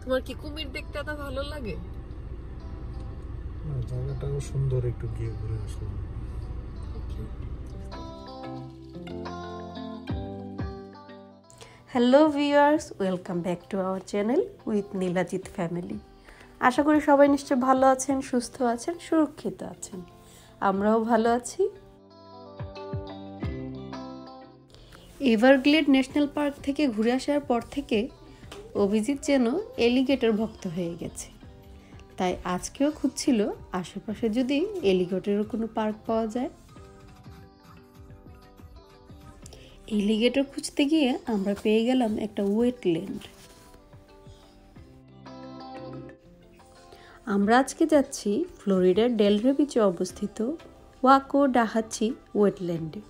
তোমার কি কুমির দেখতে এত ভালো লাগে? জায়গাটাও সুন্দর, একটু গিয়ে ঘুরে আসলাম। Hello viewers, welcome back to our channel with Nilajit family. আশা করি সবাই নিশ্চয় ভালো আছেন, সুস্থ আছেন, সুরক্ষিত আছেন। আমরাও ভালো আছি। এভারগ্লেড ন্যাশনাল পার্ক থেকে ঘুরে আসার পর থেকে অভিজিৎ যেন এলিগেটর ভক্ত হয়ে গেছে। তাই আজকেও খুঁজছিল আশেপাশে যদি এলিগেটরের কোনো পার্ক পাওয়া যায়। এলিগেটর খুঁজতে গিয়ে আমরা পেয়ে গেলাম একটা ওয়েটল্যান্ড। আমরা আজকে যাচ্ছি ফ্লোরিডার ডেলরে বিচে অবস্থিত ওয়াকোডাহাচি ওয়েটল্যান্ডে।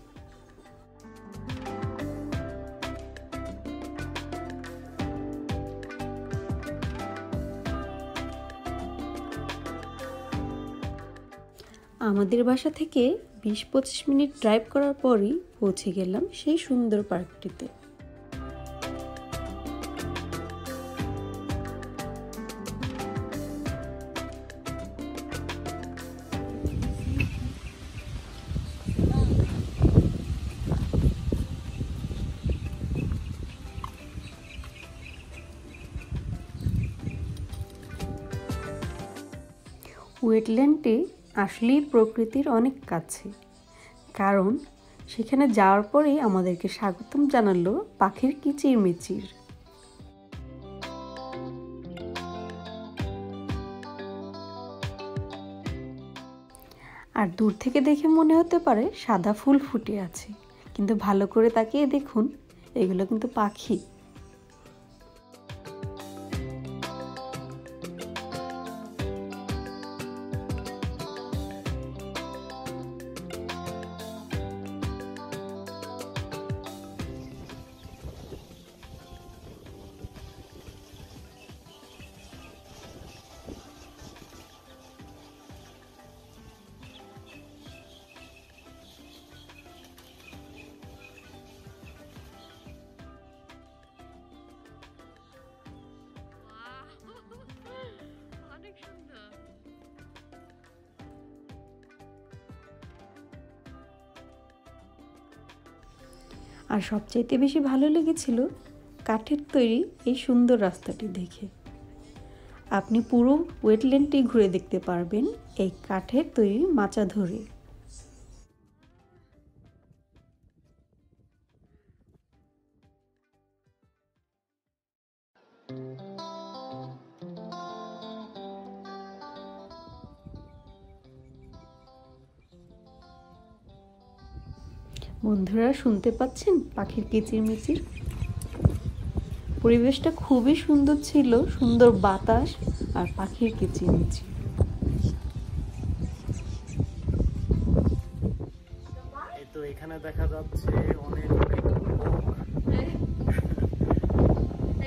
আমাদের বাসা থেকে 20-25 মিনিট ড্রাইভ করার পরই পৌঁছে গেলাম সেই সুন্দর পার্কটিতে। ওয়েটল্যান্ডে আসলেই প্রকৃতির অনেক কাছে, কারণ সেখানে যাওয়ার পরেই আমাদেরকে স্বাগতম জানালো পাখির কিচিরমিচির। আর দূর থেকে দেখে মনে হতে পারে সাদা ফুল ফুটে আছে, কিন্তু ভালো করে তাকিয়ে দেখুন, এগুলো কিন্তু পাখি। আর সবচাইতে বেশি ভালো লেগেছিল কাঠের তৈরি এই সুন্দর রাস্তাটি দেখে। আপনি পুরো ওয়েটল্যান্ডটি ঘুরে দেখতে পারবেন এই কাঠের তৈরি মাচা ধরে। বন্ধুরা, শুনতে পাচ্ছেন পাখির কিচিরমিচির? পরিবেশটা খুবই সুন্দর ছিল, সুন্দর বাতাস আর পাখির কিচিরমিচির। এই তো এখানে দেখা যাচ্ছে অনেক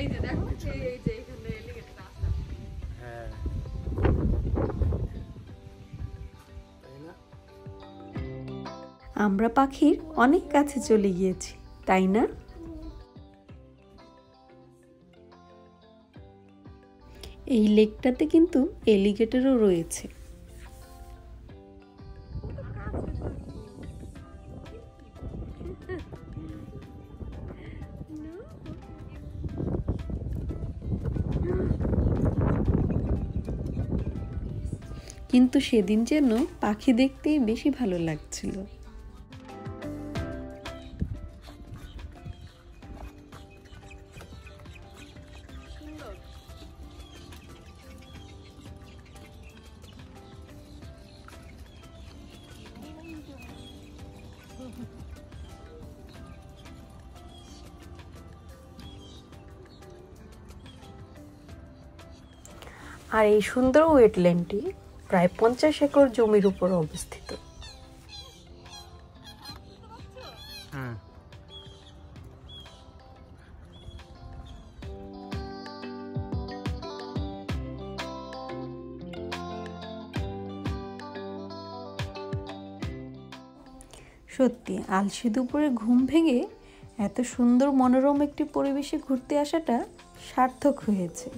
এই যে দেখো, এই যে এখানে এলিগেটর আছে। হ্যাঁ, তাই না? আমরা পাখির অনেক কাছে চলে গিয়েছি, তাই না? এই লেকটাতে কিন্তু এলিগেটরও রয়েছে। কিন্তু সেদিন যেন পাখি দেখতেই বেশি ভালো লাগছিল। আর এই সুন্দর ওয়েটল্যান্ডটি প্রায় 50 একর জমির উপর অবস্থিত। সত্যি আলসে দুপুরে ঘুম ভেঙে এত সুন্দর মনোরম একটি পরিবেশে ঘুরতে আসাটা সার্থক হয়েছে।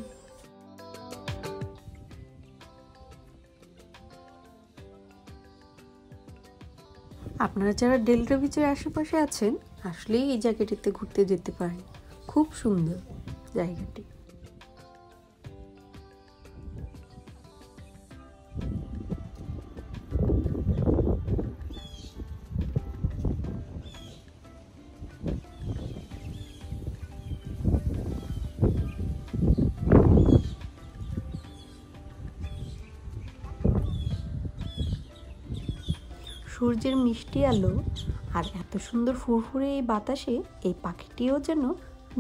আপনারা যারা ডেল্টা বিচের আশেপাশে আছেন আসলেই এই জায়গাটিতে ঘুরতে যেতে পারেন, খুব সুন্দর জায়গাটি। সূর্যের মিষ্টি আলো আর এত সুন্দর ফুরফুরে এই বাতাসে এই পাখিটিও যেন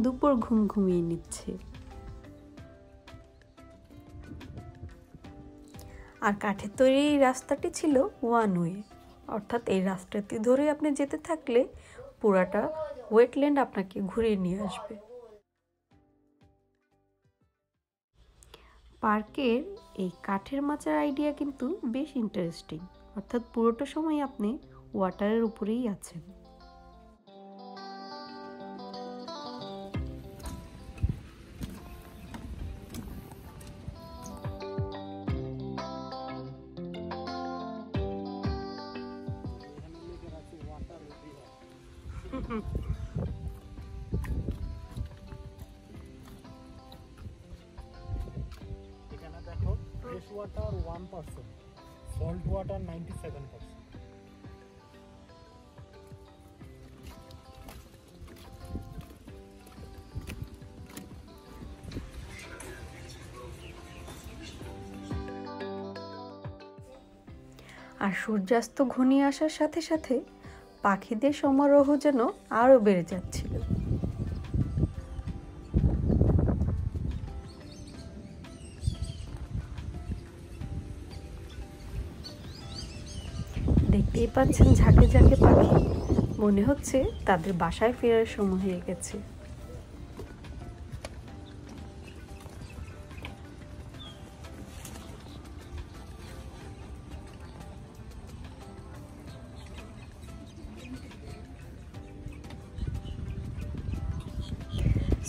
দুপুর ঘুম ঘুমিয়ে নিচ্ছে। আর কাঠের তৈরি এই রাস্তাটি ছিল ওয়ান ওয়ে, অর্থাৎ এই রাস্তাটি ধরে আপনি যেতে থাকলে পুরাটা ওয়েটল্যান্ড আপনাকে ঘুরিয়ে নিয়ে আসবে। পার্কের এই কাঠের মাচার আইডিয়া কিন্তু বেশ ইন্টারেস্টিং, অর্থাৎ পুরোটা সময় আপনি ওয়াটারের উপরেই আছেন। এখানে দেখো ফ্রেশ ওয়াটার 1%, সল্ট ওয়াটার 97%। আর সূর্যাস্ত ঘনিয়ে আসার সাথে সাথে পাখিদের সমারোহ যেন আরো বেড়ে যাচ্ছিল। দেখতেই পাচ্ছেন ঝাঁকে ঝাঁকে পাখি, মনে হচ্ছে তাদের বাসায় ফেরার সময় হয়ে গেছে।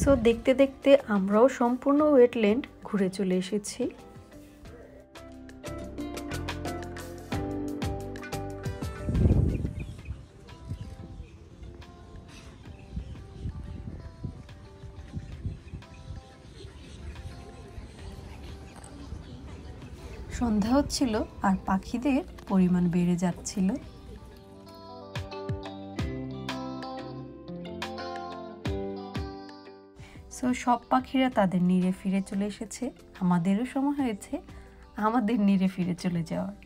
সো দেখতে দেখতে আমরাও সম্পূর্ণ ওয়েটল্যান্ড ঘুরে চলে এসেছি। সন্ধ্যা হচ্ছিল আর পাখিদের পরিমাণ বেড়ে যাচ্ছিল। সো সব পাখিরা তাদের নিরে ফিরে চলে এসেছে, আমাদেরও সময় হয়েছে আমাদের নিরে ফিরে চলে যাওয়ার।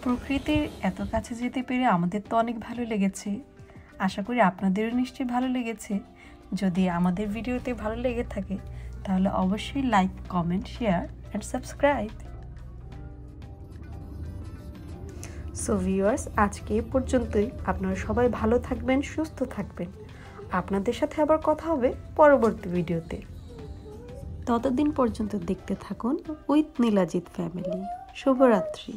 প্রকৃতির এত কাছে যেতে পেরে আমাদের তো অনেক ভালো লেগেছে, আশা করি আপনাদেরও নিশ্চয়ই ভালো লেগেছে। যদি আমাদের ভিডিওতে ভালো লেগে থাকে তাহলে অবশ্যই like, comment, share and subscribe. So viewers, আজকে এই পর্যন্তই। আপনারা সবাই ভালো থাকবেন, সুস্থ থাকবেন। আপনাদের সাথে আবার কথা হবে পরবর্তী ভিডিওতে। ততদিন পর্যন্ত দেখতে থাকুন উইথ নীলাজিৎ ফ্যামিলি। শুভরাত্রি।